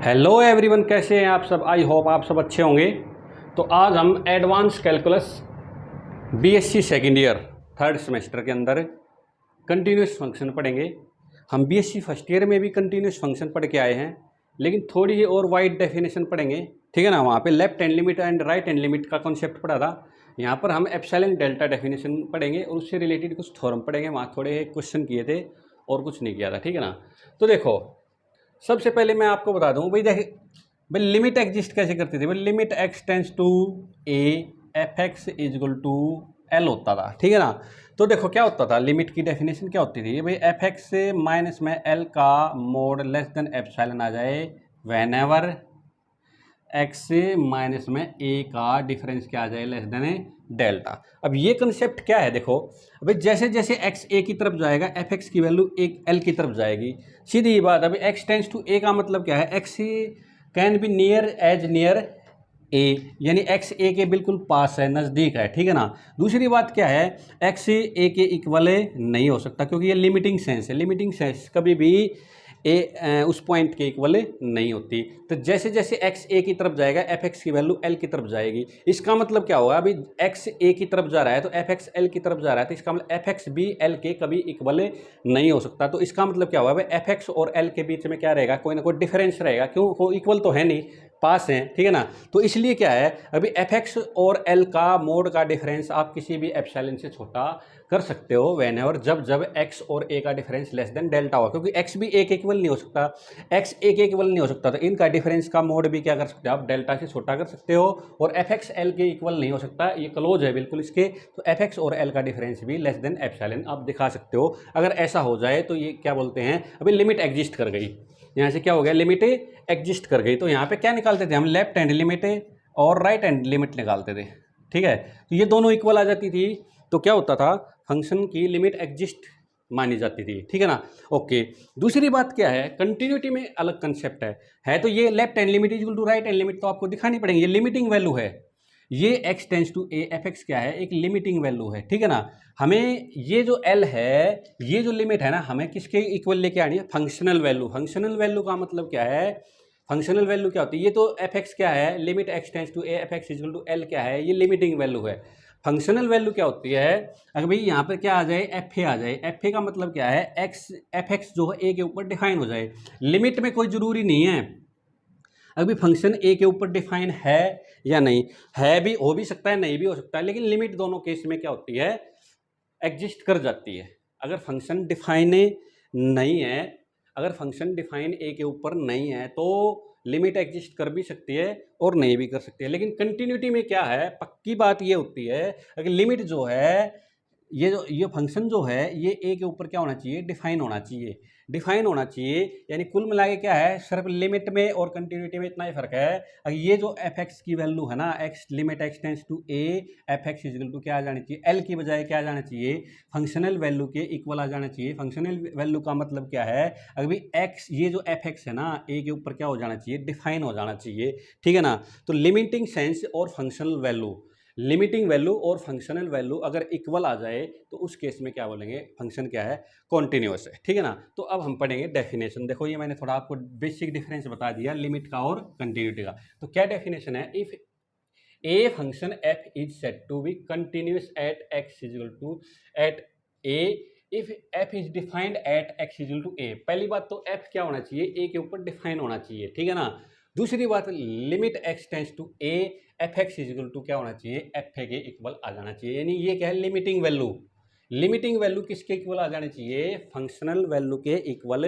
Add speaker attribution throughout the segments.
Speaker 1: Hello everyone, कैसे हैं आप सब। आई होप आप सब अच्छे होंगे। तो आज हम advance calculus BSc second year third semester के अंदर कंटिन्यूस फंक्शन पढ़ेंगे। हम बीएससी फर्स्ट ईयर में भी कंटिन्यूस फंक्शन पढ़ के आए हैं, लेकिन थोड़ी ही और वाइड डेफिनेशन पढ़ेंगे, ठीक है ना। वहाँ पे left hand limit and right hand limit का कॉन्सेप्ट पढ़ा था। यहाँ पर हम एप्सिलॉन डेल्टा डेफिनेशन पढ़ेंगे और उससे रिलेटेड कुछ थ्योरम पढ़ेंगे। वहाँ थोड़े क्वेश्चन किए थे और कुछ नहीं किया था, ठीक है ना। तो देखो, सबसे पहले मैं आपको बता दूं भाई लिमिट एग्जिस्ट कैसे करती थी। भाई limit x tends to a f x is equal to L होता था, ठीक है ना। तो देखो क्या होता था, लिमिट की डेफिनेशन क्या होती थी भाई, एफ एक्स से माइनस में एल का मोड लेस देन एप्सिलॉन आ जाए वेन एवर एक्स से माइनस में ए का डिफरेंस क्या आ जाए लेस देन डेल्टा। अब ये कंसेप्ट क्या है, देखो अभी जैसे जैसे एक्स ए की तरफ जाएगा एफ एक्स की वैल्यू एक एल की तरफ जाएगी, सीधी बात। अभी एक्स टेंस टू ए का मतलब क्या है, x can be near as near a, यानी एक्स ए के बिल्कुल पास है, नज़दीक है, ठीक है ना। दूसरी बात क्या है, एक्स ए के इक्वल नहीं हो सकता क्योंकि ये लिमिटिंग सेंस है। लिमिटिंग सेंस कभी भी उस पॉइंट के इक्वल नहीं होती। तो जैसे जैसे एक्स ए की तरफ जाएगा एफ एक्स की वैल्यू एल की तरफ जाएगी। इसका मतलब क्या होगा, अभी एक्स ए की तरफ जा रहा है तो एफ एक्स एल की तरफ जा रहा है, तो इसका मतलब एफ एक्स भी एल के कभी इक्वल नहीं हो सकता। तो इसका मतलब क्या होगा, एफ एक्स और एल के बीच में क्या रहेगा, कोई ना कोई डिफरेंस रहेगा। क्यों, कोई इक्वल तो है नहीं, पास हैं, ठीक है ना। तो इसलिए क्या है, अभी एफ एक्स और एल का मोड का डिफरेंस आप किसी भी एप्सिलॉन से छोटा कर सकते हो वेन एवर जब जब एक्स और ए का डिफरेंस लेस देन डेल्टा हो, क्योंकि एक्स भी ए के इक्वल नहीं हो सकता, एक्स ए के इक्वल नहीं हो सकता, तो इनका डिफरेंस का मोड भी क्या कर सकते हो आप, डेल्टा से छोटा कर सकते हो। और एफ एक्स एल के इक्वल नहीं हो सकता, ये क्लोज है बिल्कुल इसके, तो एफ एक्स और एल का डिफरेंस भी लेस देन एप्सिलॉन आप दिखा सकते हो। अगर ऐसा हो जाए तो ये क्या बोलते हैं, अभी लिमिट एग्जिस्ट कर गई। यहाँ से क्या हो गया, लिमिट एग्जिस्ट कर गई। तो यहाँ पे क्या निकालते थे हम, लेफ्ट हैंड लिमिट और राइट हैंड लिमिट निकालते थे, ठीक है। तो ये दोनों इक्वल आ जाती थी, तो क्या होता था, फंक्शन की लिमिट एग्जिस्ट मानी जाती थी, ठीक है ना। ओके, दूसरी बात क्या है, कंटिन्यूटी में अलग कंसेप्ट है तो ये left hand limit equal to right hand limit तो आपको दिखानी पड़ेगी। ये लिमिटिंग वैल्यू है, ये x tends to a f x क्या है, एक लिमिटिंग वैल्यू है, ठीक है ना। हमें ये जो एल है, ये जो लिमिट है ना, हमें किसके इक्वल लेके आनी है, फंक्शनल वैल्यू। फंक्शनल वैल्यू का मतलब क्या है, फंक्शनल वैल्यू क्या होती है, ये तो एफ एक्स क्या है, limit x tends to a f x equal to L क्या है, ये लिमिटिंग वैल्यू है। फंक्शनल वैल्यू क्या होती है, अगर भाई यहाँ पर क्या आ जाए, एफ ए आ जाए। एफ ए का मतलब क्या है, एक्स एफ एक्स जो है ए के ऊपर डिफाइन हो जाए। लिमिट में कोई ज़रूरी नहीं है अभी फंक्शन ए के ऊपर डिफाइन है या नहीं है, भी हो भी सकता है, नहीं भी हो सकता है, लेकिन लिमिट दोनों केस में क्या होती है, एग्जिस्ट कर जाती है। अगर फंक्शन डिफाइन नहीं है, अगर फंक्शन डिफाइन ए के ऊपर नहीं है तो लिमिट एग्जिस्ट कर भी सकती है और नहीं भी कर सकती है। लेकिन कंटिन्यूटी में क्या है, पक्की बात ये होती है, अगर लिमिट जो है, ये फंक्शन जो है, ये ए के ऊपर क्या होना चाहिए, डिफाइन होना चाहिए। डिफाइन होना चाहिए यानी कुल मिला के क्या है, सिर्फ लिमिट में और कंटिन्यूटी में इतना ही फर्क है। अगर ये जो एफ एक्स की वैल्यू है ना, x limit x tends to a f x equal to क्या आ जानी चाहिए, एल की बजाय क्या आ जाना चाहिए, फंक्शनल वैल्यू के इक्वल आ जाना चाहिए। फंक्शनल वैल्यू का मतलब क्या है, अभी एक्स, ये जो एफ एक्स है ना, ए के ऊपर क्या हो जाना चाहिए, डिफाइन हो जाना चाहिए, ठीक है ना। तो लिमिटिंग सेंस और फंक्शनल वैल्यू, लिमिटिंग वैल्यू और फंक्शनल वैल्यू अगर इक्वल आ जाए तो उस केस में क्या बोलेंगे, फंक्शन क्या है, कॉन्टिन्यूअस है, ठीक है ना। तो अब हम पढ़ेंगे डेफिनेशन। देखो ये मैंने थोड़ा आपको बेसिक डिफरेंस बता दिया लिमिट का और कंटिन्यूटी का। तो क्या डेफिनेशन है, if a function F is said to be continuous at X is equal to at A if F is defined at X is equal to A. पहली बात तो एफ क्या होना चाहिए, ए के ऊपर डिफाइन होना चाहिए, ठीक है ना। दूसरी बात, limit x tends to a f x is equal to क्या होना चाहिए, एफ ए के इक्वल आ जाना चाहिए। यानी ये क्या है, लिमिटिंग वैल्यू। लिमिटिंग वैल्यू किसके इक्वल आ जानी चाहिए, फंक्शनल वैल्यू के इक्वल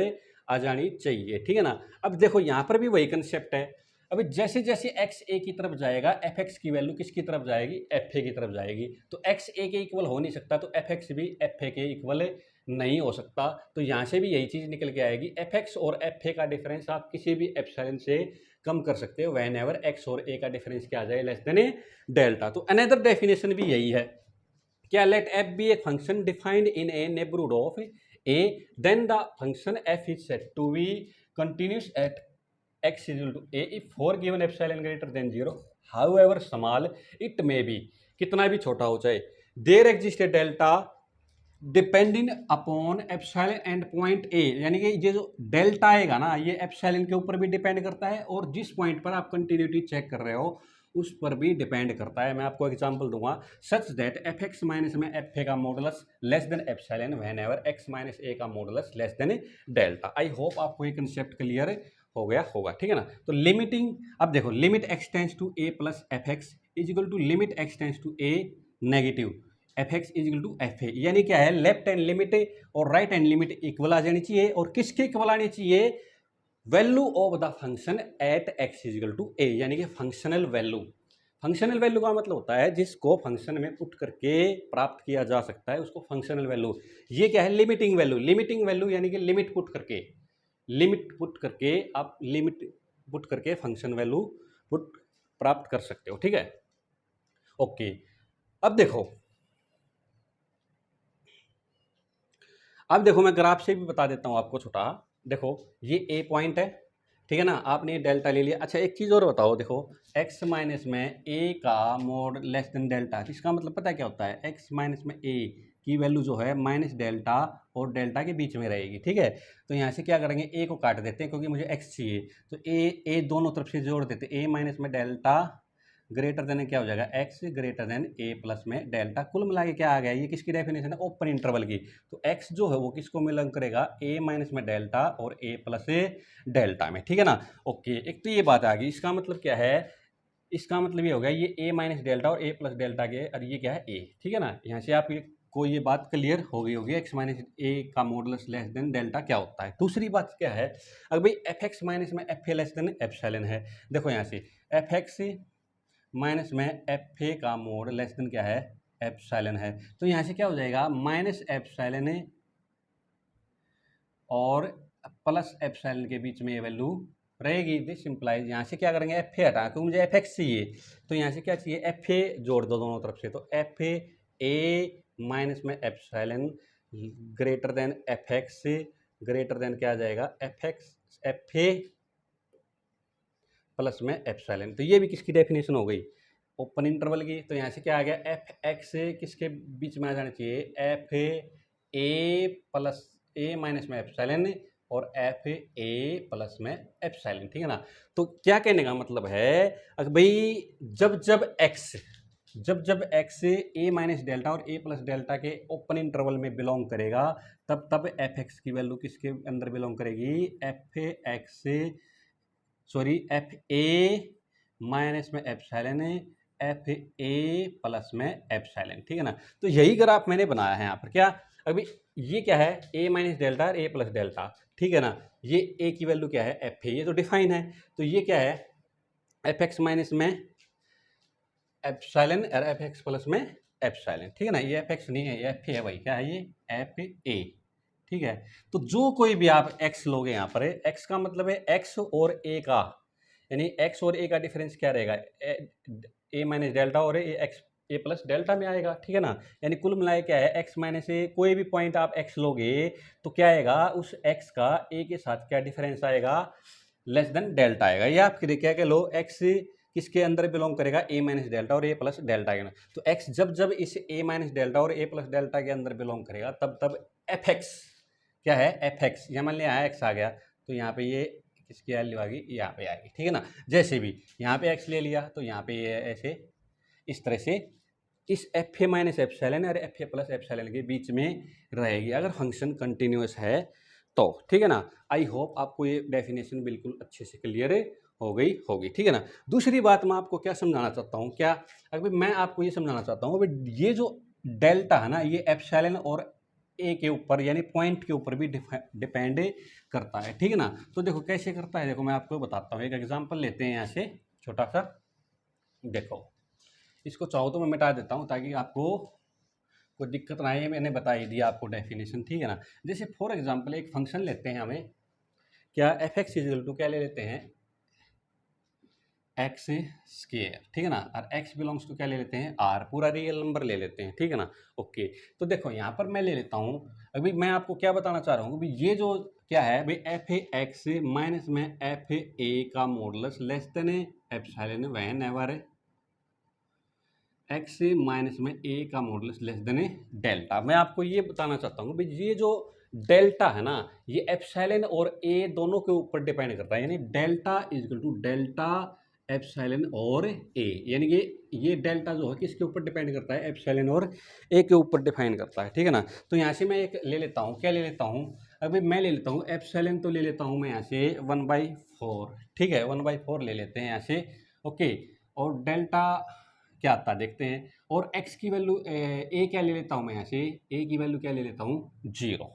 Speaker 1: आ जानी चाहिए, ठीक है ना। अब देखो यहाँ पर भी वही कंसेप्ट है। अभी जैसे जैसे एक्स ए की तरफ जाएगा एफ एक्स की वैल्यू किसकी तरफ जाएगी, एफ ए की तरफ जाएगी। तो एक्स ए के इक्वल हो नहीं सकता, तो एफ एक्स भी एफ ए के इक्वल नहीं हो सकता। तो यहाँ से भी यही चीज़ निकल के आएगी, एफ एक्स और एफ ए का डिफरेंस आप किसी भी एप्सिलॉन से कम कर सकते हो व्हेन एवर एक्स और ए का डिफरेंस क्या आ जाए, लेस देन डेल्टा। तो अनदर डेफिनेशन भी यही है, क्या, let f be a function defined in a neighbourhood of a then the function F is said to be continuous at x is equal to a if for given epsilon greater than 0 however small it may be, कितना भी छोटा हो चाहे, there exist a delta depending upon epsilon and point a, यानी कि ये जो delta आएगा ना ये एप्सिलॉन के ऊपर भी डिपेंड करता है और जिस पॉइंट पर आप कंटिन्यूटी चेक कर रहे हो उस पर भी डिपेंड करता है। मैं आपको एग्जांपल दूंगा, such that F X minus में एफ ए का modulus less than epsilon whenever X minus A का modulus less than delta. I hope आपको ये कंसेप्ट क्लियर हो गया होगा, ठीक है ना। तो लिमिटिंग, अब देखो limit x tends to A plus F x is equal to limit x tends to A negative F x is equal to F A, यानी क्या है, लेफ्ट हैंड लिमिट और राइट हैंड लिमिट इक्वल आ जानी चाहिए। और किसके इक्वल आनी चाहिए, value of the function at X is equal to A, यानी कि फंक्शनल वैल्यू। फंक्शनल वैल्यू का मतलब होता है जिसको फंक्शन में पुट करके प्राप्त किया जा सकता है उसको फंक्शनल वैल्यू। ये क्या है, लिमिटिंग वैल्यू। लिमिटिंग वैल्यू यानी कि लिमिट पुट करके आप लिमिट पुट करके फंक्शन वैल्यू पुट प्राप्त कर सकते हो, ठीक है। ओके, अब देखो मैं ग्राफ से भी बता देता हूं आपको छोटा। देखो ये ए पॉइंट है, ठीक है ना, आपने डेल्टा ले लिया। अच्छा एक चीज़ और बताओ, देखो x माइनस में a का मोड लेस देन डेल्टा, इसका मतलब पता है क्या होता है, x माइनस में a की वैल्यू जो है माइनस डेल्टा और डेल्टा के बीच में रहेगी, ठीक है। तो यहाँ से क्या करेंगे, a को काट देते हैं क्योंकि मुझे x चाहिए, तो a दोनों तरफ से जोड़ देते हैं। a माइनस में डेल्टा ग्रेटर देन क्या हो जाएगा, x greater than a plus में डेल्टा। कुल मिला के क्या आ गया, ये किसकी डेफिनेशन है, ओपन इंटरवल की। तो x जो है वो किसको बिलोंग करेगा, a माइनस में डेल्टा और a प्लस डेल्टा में, ठीक है ना। ओके, एक तो ये बात आ गई। इसका मतलब क्या है, इसका मतलब ये हो गया ये a माइनस डेल्टा और a प्लस डेल्टा के, और ये क्या है a, ठीक है ना। यहाँ से आप को ये बात क्लियर हो गई होगी, x माइनस a का मॉडुलस लेस देन डेल्टा क्या होता है। दूसरी बात क्या है, अगर भाई एफ एक्स माइनस में एफ ए लेस देन एप्सिलॉन है, देखो यहाँ से एफ एक्स माइनस में एफ ए का मोड लेस देन क्या है, एप्सिलॉन है। तो यहाँ से क्या हो जाएगा, माइनस एप्सिलॉन और प्लस एप्सिलॉन के बीच में ये वैल्यू रहेगी। दिस इंप्लाइज, यहाँ से क्या करेंगे, एफ ए हटा, क्योंकि मुझे एफ एक्स चाहिए, तो यहाँ से क्या चाहिए, एफ ए जोड़ दो दोनों तरफ से। तो एफ ए माइनस में epsilon greater than F x greater than क्या आ जाएगा, F x F A plus में एप्सिलॉन। तो ये भी किसकी डेफिनेशन हो गई, ओपन इंटरवल की। तो यहाँ से क्या आ गया, एफ एक्स किसके बीच में आ जाना चाहिए, F A plus A minus में एप्सिलॉन और एफ ए प्लस में एप्सिलॉन, ठीक है ना। तो क्या कहने का मतलब है, अगर भाई जब एक्स ए माइनस डेल्टा और ए प्लस डेल्टा के ओपन इंटरवल में बिलोंग करेगा, तब एफ एक्स की वैल्यू किसके अंदर बिलोंग करेगी, एफ ए माइनस में एप्सिलॉन एफ ए प्लस में एप्सिलॉन, ठीक है ना। तो यही ग्राफ मैंने बनाया है यहाँ पर। क्या अभी ये क्या है, ए माइनस डेल्टा और ए प्लस डेल्टा, ठीक है ना। ये ए की वैल्यू क्या है, एफ ए, ये तो डिफाइन है। तो ये क्या है, एफ एक्स माइनस में एप्सिलॉन और एफ एक्स प्लस में एप्सिलॉन, ठीक है ना। ये एफ एक्स नहीं है, ये एफ ए है भाई, क्या है ये, एफ ए, ठीक है। तो जो कोई भी आप x लोगे यहाँ पर, x का मतलब है x और a का, यानी x और a का डिफरेंस क्या रहेगा, a माइनस डेल्टा और एक्स ए प्लस डेल्टा में आएगा, ठीक है ना। यानी कुल मिलाए क्या है, x माइनस ए, कोई भी पॉइंट आप x लोगे तो क्या आएगा, उस x का a के साथ क्या डिफरेंस आएगा, लेस देन डेल्टा आएगा। ये आप क्या कह लो, x किसके अंदर बिलोंग करेगा, a माइनस डेल्टा और a प्लस डेल्टा के। तो x जब इस a माइनस डेल्टा और a प्लस डेल्टा के अंदर बिलोंग करेगा, तब एफ एक्स क्या है, एफ एक्स, यहाँ मान लिया यहाँ एक्स आ गया, तो यहाँ पे ये किसकी वैल्यू आ गई, यहाँ पे आएगी, ठीक है ना। जैसे भी यहाँ पे एक्स ले लिया तो यहाँ पे ये ऐसे इस तरह से इस एफ ए माइनस एप्सिलॉन और एफ ए प्लस एप्सिलॉन के बीच में रहेगी अगर फंक्शन कंटिन्यूअस है तो, ठीक है ना। आई होप आपको ये डेफिनेशन बिल्कुल अच्छे से क्लियर हो गई होगी, ठीक है ना। दूसरी बात मैं आपको क्या समझाना चाहता हूँ, क्या अगर मैं आपको ये समझाना चाहता हूँ, ये जो डेल्टा है ना, ये एप्सिलॉन और ए के ऊपर यानी पॉइंट के ऊपर भी डिपेंड करता है, ठीक है ना। तो देखो कैसे करता है, देखो मैं आपको बताता हूँ, एक एग्जांपल लेते हैं यहाँ से छोटा सा। देखो इसको चाहो तो मैं मिटा देता हूँ ताकि आपको कोई दिक्कत ना आए, मैंने बता ही दिया आपको डेफिनेशन, ठीक है ना। जैसे फॉर एग्जांपल एक फंक्शन लेते हैं हमें, क्या एफ एक्स इज टू क्या ले लेते हैं, एक्स स्क्वायर, ठीक है ना। और एक्स बिलोंग्स टू क्या ले लेते हैं, आर, पूरा रियल नंबर ले लेते हैं, ठीक है ना। ओके, तो देखो यहाँ पर मैं ले लेता हूँ, अभी मैं आपको क्या बताना चाह रहा हूँ, अभी ये जो क्या है भाई, एफ ए एक्स माइनस में एफ ए का modulus less than epsilon whenever X minus में ए का मॉडुलस लेस देन डेल्टा। मैं आपको ये बताना चाहता हूँ भाई ये जो डेल्टा है ना ये एप्सिलॉन और ए दोनों के ऊपर डिपेंड करता है, यानी delta is equal to delta epsilon और ए, यानी कि ये डेल्टा जो है किसके ऊपर डिपेंड करता है, एप्सिलॉन और ए के ऊपर डिफाइन करता है, ठीक है ना। तो यहाँ से मैं एक ले लेता हूँ, क्या ले लेता हूँ, अभी मैं ले लेता हूँ एप्सिलॉन, तो ले लेता हूँ मैं यहाँ से 1/4, ठीक है 1/4 ले लेते हैं यहाँ से, ओके। और डेल्टा क्या आता है देखते हैं, और x की वैल्यू ए क्या ले लेता हूँ मैं यहाँ से, ए की वैल्यू क्या ले लेता हूँ 0,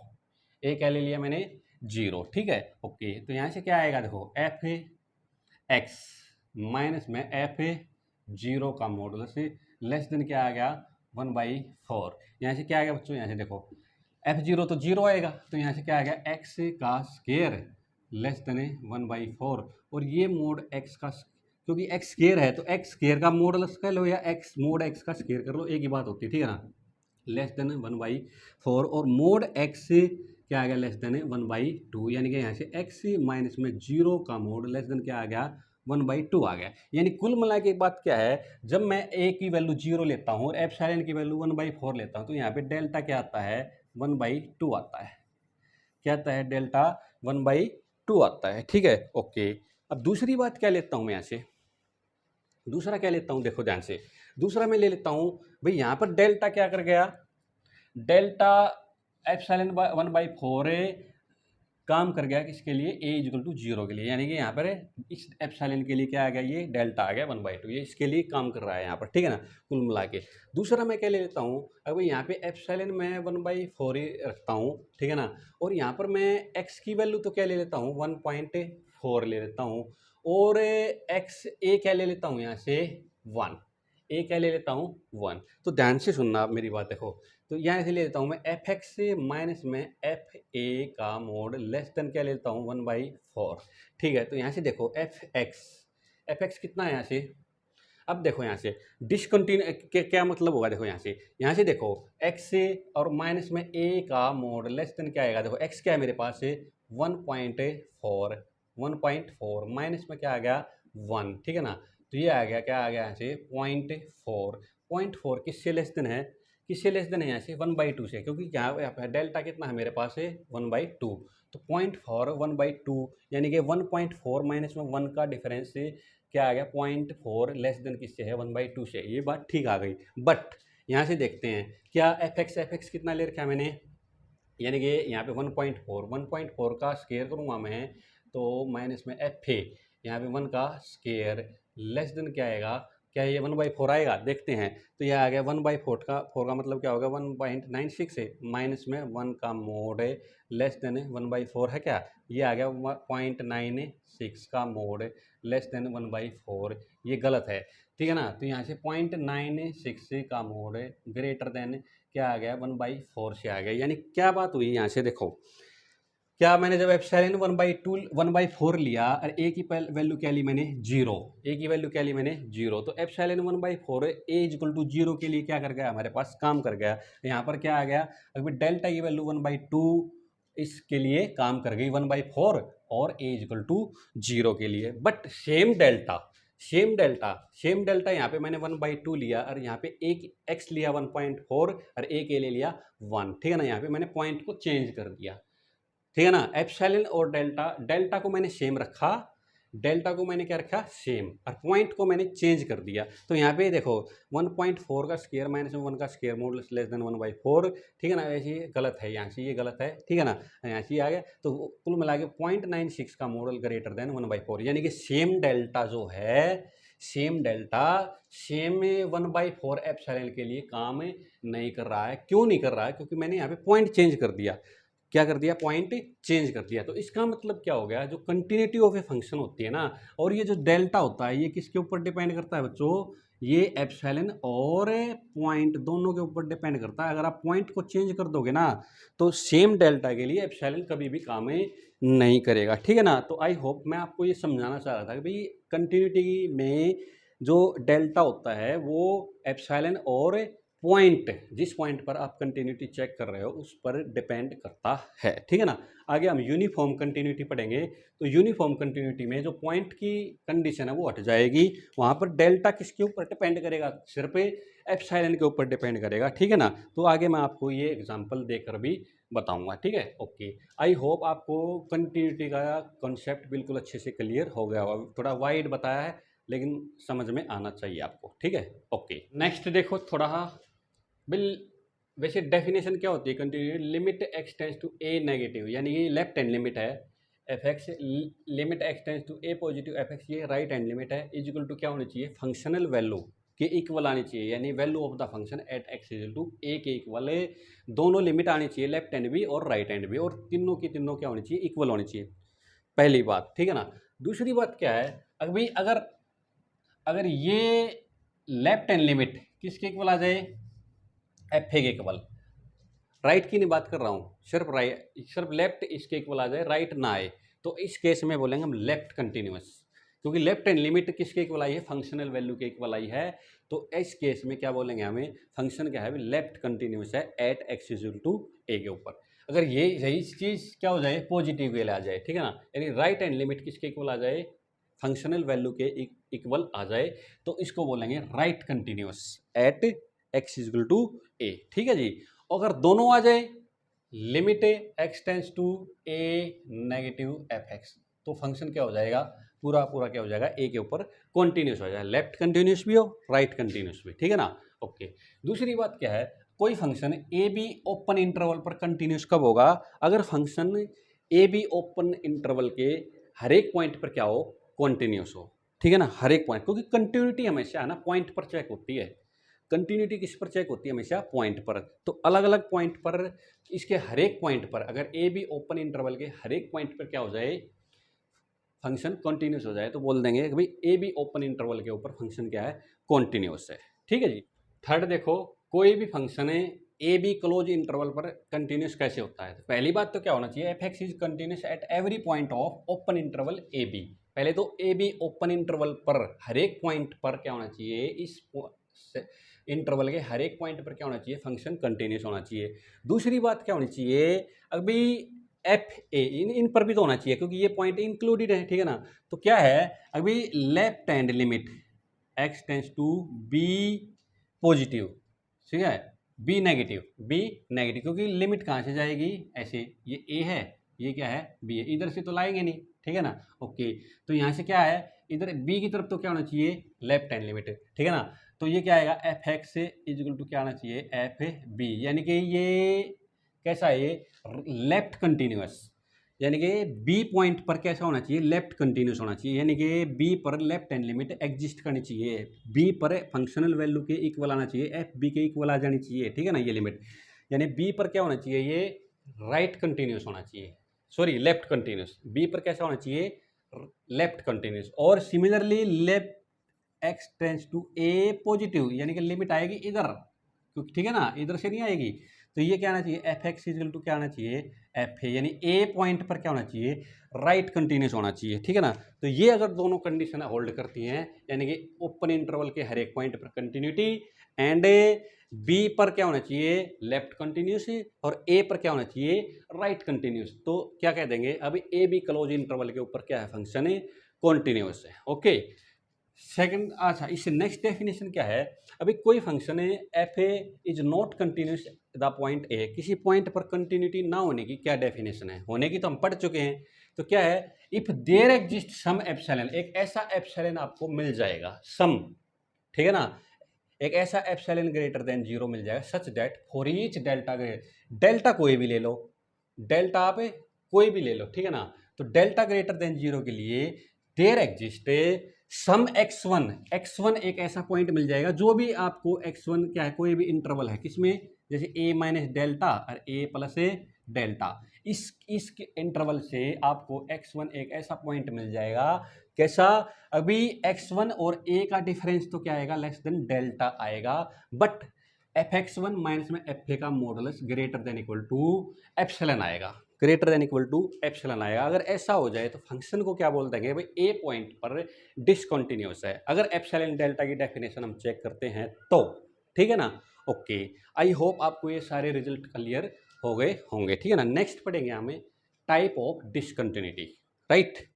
Speaker 1: ए क्या ले लिया मैंने 0, ठीक है ओके। तो यहाँ से क्या आएगा देखो एफ एक्स माइनस में एफ 0 का मॉडुलस लेस देन क्या आ गया 1/4। यहाँ से क्या आएगा बच्चों, यहाँ से देखो f0 तो 0 आएगा, तो यहाँ से क्या आ गया x का स्केयर लेस देन 1/4, और ये मोड x का, क्योंकि x स्केयर है तो x स्केयर का मॉडुलस कर लो या x मोड x का स्केयर कर लो, एक ही बात होती है, ठीक है ना, लेस देन 1/4, और मोड x क्या आ गया लेस देन 1/2, यानी कि यहाँ से x माइनस में 0 का मोड लेस देन क्या आ गया 1/2 आ गया। यानी कुल मिला के एक बात क्या है, जब मैं a की वैल्यू 0 लेता हूँ और एप्सिलॉन की वैल्यू 1/4 लेता हूँ, तो यहाँ पे डेल्टा क्या आता है 1/2 आता है, क्या आता है डेल्टा 1/2 आता है, ठीक है ओके। अब दूसरी बात क्या लेता हूँ मैं यहाँ से, दूसरा क्या लेता हूँ देखो ध्यान से, दूसरा मैं ले लेता हूँ भाई यहाँ पर डेल्टा क्या कर गया, डेल्टा एप्सिलॉन 1/4 काम कर गया किसके लिए, a इक्वल टू 0 के लिए, यानी कि यहाँ पर इस एप्सिलॉन के लिए क्या आ गया, ये डेल्टा आ गया 1/2, ये इसके लिए काम कर रहा है यहाँ पर, ठीक है ना कुल मिला के। दूसरा मैं क्या ले लेता हूँ, अब यहाँ पे एप्सिलॉन मैं 1/4 ही रखता हूँ, ठीक है ना, और यहाँ पर मैं x की वैल्यू तो क्या ले लेता हूँ 1.4 ले लेता हूँ, और x a क्या ले लेता हूँ यहाँ से 1, a क्या ले लेता हूँ 1। तो ध्यान से सुनना आप मेरी बात देखो, तो यहाँ से ले लेता हूँ मैं एफ एक्स माइनस में एफ ए का मोड लेस देन क्या ले लेता हूँ 1/4, ठीक है। तो यहाँ से देखो एफ एक्स कितना है यहाँ से, अब देखो यहाँ से डिसकंटिन्यू क्या मतलब होगा, देखो यहाँ से देखो एक्स और माइनस में ए का मोड लेस देन क्या आएगा, देखो एक्स क्या है मेरे पास 1.4 माइनस में क्या आ गया 1, ठीक है ना, तो ये आ गया क्या आ गया यहाँ से 0.4 किससे लेस देन है, किससे लेस देन है यहाँ से 1/2 से, क्योंकि यहाँ पे डेल्टा कितना है मेरे पास है 1/2, तो 0.4 1/2 यानी कि 1.4 माइनस में 1 का डिफरेंस क्या आ गया 0.4 लेस देन किससे है 1/2 से, ये बात ठीक आ गई। बट यहाँ से देखते हैं क्या एफ एक्स कितना ले रखा है मैंने, यानी कि यहाँ पे 1.4 का स्केयर करूँगा मैं तो माइनस में एफ ए, यहाँ पे 1 का स्केयर लेस देन क्या आएगा, क्या ये 1/4 आएगा, देखते हैं। तो यह आ गया 1/4 का मतलब क्या होगा 1.96 है, माइनस में 1 का मोड है लेस देन 1/4 है, क्या ये आ गया 0.96 का मोड लेस देन 1/4, ये गलत है, ठीक है ना। तो यहाँ से 0.96 का मोड ग्रेटर देन क्या आ गया 1/4 से आ गया, यानी क्या बात हुई यहाँ से देखो, क्या मैंने जब एप्सिलॉन 1/4 लिया और ए की वैल्यू क्या ली मैंने 0, ए की वैल्यू क्या ली मैंने 0, तो एप्सिलॉन 1/4 ए इक्वल टू 0 के लिए क्या कर गया हमारे पास काम कर गया, यहाँ पर क्या आ गया अभी डेल्टा की वैल्यू 1/2 इसके लिए काम कर गई 1/4 और ए इक्वल टू 0 के लिए। बट सेम डेल्टा यहाँ पे मैंने 1/2 लिया और यहाँ पे एक एक्स लिया 1.4 और ए के लिए लिया 1, ठीक है ना, यहाँ पे मैंने पॉइंट को चेंज कर दिया, ठीक है ना। एप्सिलॉन और डेल्टा को मैंने सेम रखा, डेल्टा को मैंने क्या रखा सेम, और पॉइंट को मैंने चेंज कर दिया। तो यहाँ पे देखो 1.4 का स्केयर माइनस में 1 का स्केयर मोड लेस देन 1/4, ठीक है ना, ऐसे ये गलत है, यहाँ से ये गलत है, ठीक है ना, यहाँ से ये आ गया। तो कुल मिला के 0.96 का मॉडल ग्रेटर देन 1/4, यानी कि सेम डेल्टा जो है सेम 1/4 एप्सिलॉन के लिए काम नहीं कर रहा है। क्यों नहीं कर रहा है, क्योंकि मैंने यहाँ पे पॉइंट चेंज कर दिया, क्या कर दिया पॉइंट चेंज कर दिया। तो इसका मतलब क्या हो गया, जो कंटिन्यूटी ऑफ ए फंक्शन होती है ना, और ये जो डेल्टा होता है ये किसके ऊपर डिपेंड करता है बच्चों, ये एप्सिलॉन और पॉइंट दोनों के ऊपर डिपेंड करता है। अगर आप पॉइंट को चेंज कर दोगे ना तो सेम डेल्टा के लिए एप्सिलॉन कभी भी काम नहीं करेगा, ठीक है ना। तो आई होप मैं आपको ये समझाना चाह रहा था कि भाई कंटिन्यूटी में जो डेल्टा होता है वो एप्सिलॉन और पॉइंट, जिस पॉइंट पर आप कंटिन्यूटी चेक कर रहे हो उस पर डिपेंड करता है, ठीक है ना। आगे हम यूनिफॉर्म कंटिन्यूटी पढ़ेंगे, तो यूनिफॉर्म कंटिन्यूटी में जो पॉइंट की कंडीशन है वो हट जाएगी, वहाँ पर डेल्टा किसके ऊपर डिपेंड करेगा, सिर्फ एप्सिलॉन के ऊपर डिपेंड करेगा, ठीक है ना। तो आगे मैं आपको ये एग्जांपल देकर भी बताऊंगा, ठीक है। ओके, आई होप आपको कंटिन्यूटी का कॉन्सेप्ट बिल्कुल अच्छे से क्लियर हो गया होगा। थोड़ा वाइड बताया है लेकिन समझ में आना चाहिए आपको, ठीक है। ओके, नेक्स्ट देखो थोड़ा बिल, वैसे डेफिनेशन क्या होती है continuity, limit x tends to A negative, यानी ये लेफ्ट हैंड लिमिट है f x, limit x tends to a positive f x, ये राइट हैंड लिमिट है, इज इक्वल टू क्या होनी चाहिए, फंक्शनल वैल्यू के इक्वल आनी चाहिए, यानी value of the function at X is to A के इक्वल है। दोनों लिमिट आनी चाहिए, लेफ्ट हैंड भी और राइट हैंड भी, और तीनों की तीनों क्या होनी चाहिए, इक्वल होनी चाहिए, पहली बात, ठीक है ना। दूसरी बात क्या है, अभी अगर अगर ये लेफ्ट हैंड लिमिट किसके इक्वल आ जाए, एफ ए के इक्वल, राइट की नहीं बात कर रहा हूँ, सिर्फ लेफ्ट इसके इक्वल आ जाए, राइट ना आए, तो इस केस में बोलेंगे हम लेफ्ट कंटिन्यूअस, क्योंकि लेफ्ट हैंड लिमिट किसके इक्वल आई है, फंक्शनल वैल्यू के इक्वल आई है, तो इस केस में क्या बोलेंगे, हमें फंक्शन क्या है, लेफ्ट कंटिन्यूअस है eight X equal to A के ऊपर। अगर ये यही चीज़ क्या हो जाए, पॉजिटिव के लिए आ जाए, ठीक है ना, यानी राइट हैंड लिमिट किसके इक्वल आ जाए, फंक्शनल वैल्यू के इक्वल आ जाए, तो इसको बोलेंगे right continuous at X equal to A, ठीक है जी। अगर दोनों आ जाए, limit x tends to A negative F X, तो फंक्शन क्या हो जाएगा, पूरा पूरा क्या हो जाएगा, ए के ऊपर कॉन्टिन्यूस हो जाएगा, लेफ्ट कंटिन्यूस भी हो राइट कंटिन्यूस भी, ठीक है ना। ओके, दूसरी बात क्या है, कोई function A be open interval पर कंटिन्यूस कब होगा, अगर function A be open interval के हर एक पॉइंट पर क्या हो, कॉन्टिन्यूस हो, ठीक है ना, हर एक पॉइंट, क्योंकि कंटिन्यूटी हमेशा है ना पॉइंट पर चेक होती है, कंटिन्यूटी किस पर चेक होती है, हमेशा पॉइंट पर, तो अलग अलग पॉइंट पर, इसके हर एक पॉइंट पर अगर ए बी ओपन इंटरवल के हर एक पॉइंट पर क्या हो जाए, फंक्शन कॉन्टिन्यूस हो जाए, तो बोल देंगे कि भाई ए बी ओपन इंटरवल के ऊपर फंक्शन क्या है, कॉन्टिन्यूस है, ठीक है जी। थर्ड देखो, कोई भी फंक्शन है ए बी क्लोज इंटरवल पर कंटिन्यूस कैसे होता है, तो पहली बात तो क्या होना चाहिए, f x is continuous at every point of open interval a b, पहले तो ए बी ओपन इंटरवल पर हर एक पॉइंट पर क्या होना चाहिए, इस इंटरवल के हर एक पॉइंट पर क्या होना चाहिए, फंक्शन कंटिन्यूस होना चाहिए। दूसरी बात क्या होनी चाहिए, अभी एफ ए इन पर भी तो होना चाहिए, क्योंकि ये पॉइंट इंक्लूडेड है, ठीक है ना। तो क्या है, अभी left hand limit x tends to b positive, ठीक है, बी नेगेटिव, क्योंकि लिमिट कहाँ से जाएगी, ऐसे ये ए है, ये क्या है, बी है, इधर से तो लाएंगे नहीं, ठीक है ना। ओके, तो यहाँ से क्या है, इधर बी की तरफ तो क्या होना चाहिए, लेफ्ट हैंड लिमिट, ठीक है ना। तो ये क्या आएगा, f x is equal to क्या आना चाहिए, एफ बी, यानी कि ये कैसा है, ये लेफ्ट कंटिन्यूअस, यानी कि बी पॉइंट पर कैसा होना चाहिए, लेफ्ट कंटिन्यूअस होना चाहिए, यानी कि बी पर लेफ्ट हैंड लिमिट एग्जिस्ट करनी चाहिए, बी पर फंक्शनल वैल्यू के इक्वल आना चाहिए, एफ बी के इक्वल आ जानी चाहिए, ठीक है ना, ये लिमिट, यानी बी पर क्या होना चाहिए, ये राइट कंटिन्यूअस होना चाहिए, सॉरी लेफ्ट कंटिन्यूअस, बी पर कैसा होना चाहिए, लेफ्ट कंटिन्यूअस, और similarly left x tends to a positive, यानी कि लिमिट आएगी इधर, क्योंकि ठीक है ना, इधर से नहीं आएगी, तो ये क्या आना चाहिए, एफ एक्स इक्वल टू क्या आना चाहिए, एफ ए, यानी ए पॉइंट पर क्या होना चाहिए, राइट कंटिन्यूस होना चाहिए, ठीक है ना। तो ये अगर दोनों कंडीशन होल्ड करती हैं, यानी कि ओपन इंटरवल के हर एक पॉइंट पर कंटिन्यूटी, एंड बी पर क्या होना चाहिए, लेफ्ट कंटिन्यूस, और ए पर क्या होना चाहिए, राइट कंटिन्यूस, तो क्या कह देंगे, अभी ए बी क्लोज इंटरवल के ऊपर क्या है, फंक्शन है कॉन्टिन्यूस है। ओके, सेकंड, अच्छा इससे नेक्स्ट डेफिनेशन क्या है, अभी कोई फंक्शन है F A is not continuous the point A, किसी पॉइंट पर कंटिन्यूटी ना होने की क्या डेफिनेशन है, होने की तो हम पढ़ चुके हैं, तो क्या है, if there exist some epsilon, एक ऐसा एप्सिलॉन आपको मिल जाएगा, सम, ठीक है ना, एक ऐसा एप्सिलॉन ग्रेटर देन 0 मिल जाएगा, such that for each delta delta कोई भी ले लो, डेल्टा आप कोई भी ले लो, ठीक है ना, तो डेल्टा ग्रेटर देन 0 के लिए देयर एग्जिस्ट सम x1 एक ऐसा पॉइंट मिल जाएगा, जो भी आपको x1 क्या है, कोई भी इंटरवल है किसमें, जैसे a माइनस डेल्टा और a प्लस डेल्टा, इस इंटरवल से आपको x1 एक ऐसा पॉइंट मिल जाएगा, कैसा, अभी x1 और a का डिफरेंस तो क्या आएगा, लेस देन डेल्टा आएगा, बट fx1 माइनस में fa का modulus greater than equal to epsilon आएगा, greater than equal to epsilon आएगा। अगर ऐसा हो जाए तो फंक्शन को क्या बोल देंगे, भाई ए पॉइंट पर डिसकंटिन्यूअस है, अगर एप्सिलॉन डेल्टा की डेफिनेशन हम चेक करते हैं तो, ठीक है ना। ओके, आई होप आपको ये सारे रिजल्ट क्लियर हो गए होंगे, ठीक है ना। नेक्स्ट पढ़ेंगे हमें टाइप ऑफ डिसकंटिन्यूटी, राइट।